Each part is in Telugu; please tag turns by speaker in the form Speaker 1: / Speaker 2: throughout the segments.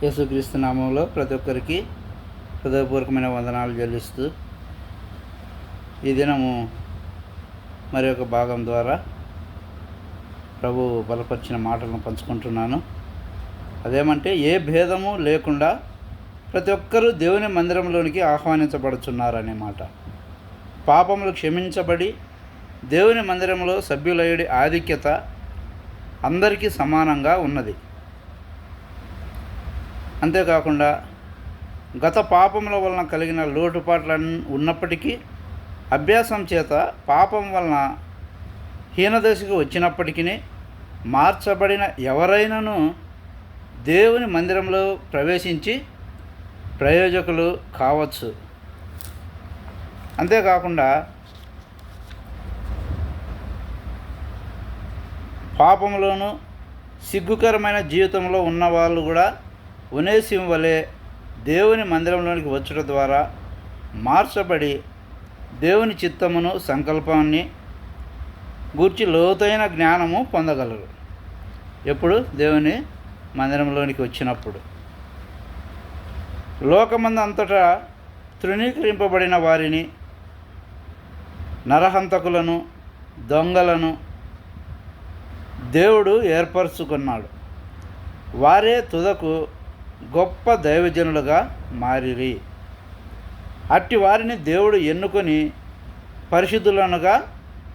Speaker 1: యేసుక్రీస్తు నామంలో ప్రతి ఒక్కరికి హృదయపూర్వకమైన వందనాలు చెల్లిస్తూ ఈ దినము మరి ఒక భాగం ద్వారా ప్రభు బలపరిచిన మాటలను పంచుకుంటున్నాను. అదేమంటే ఏ భేదము లేకుండా ప్రతి ఒక్కరూ దేవుని మందిరంలోనికి ఆహ్వానించబడుచున్నారనే మాట. పాపములు క్షమించబడి దేవుని మందిరంలో సభ్యులయ్యడి ఆధిక్యత అందరికీ సమానంగా ఉన్నది. అంతేకాకుండా గత పాపముల వలన కలిగిన లోటుపాట్లు ఉన్నప్పటికీ అభ్యాసం చేత పాపం వలన హీనదశకు వచ్చినప్పటికీ మార్చబడిన ఎవరైనాను దేవుని మందిరంలో ప్రవేశించి ప్రయోజకులు కావచ్చు. అంతేకాకుండా పాపంలోనూ సిగ్గుకరమైన జీవితంలో ఉన్నవాళ్ళు కూడా ఒనేసిము వలె దేవుని మందిరంలోనికి వచ్చడం ద్వారా మార్చబడి దేవుని చిత్తమును సంకల్పాన్ని గూర్చి లోతైన జ్ఞానము పొందగలరు. ఎప్పుడు దేవుని మందిరంలోనికి వచ్చినప్పుడు. లోకమందు అంతటా తృణీకరింపబడిన వారిని, నరహంతకులను, దొంగలను దేవుడు ఏర్పరచుకున్నాడు. వారే తుదకు గొప్ప దైవజనులుగా మారిరి. అట్టి వారిని దేవుడు ఎన్నుకొని పరిశుద్ధులనుగా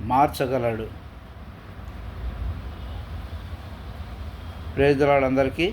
Speaker 1: మార్చగలడు. ప్రైజ్ ది లార్డ్ అందరికీ.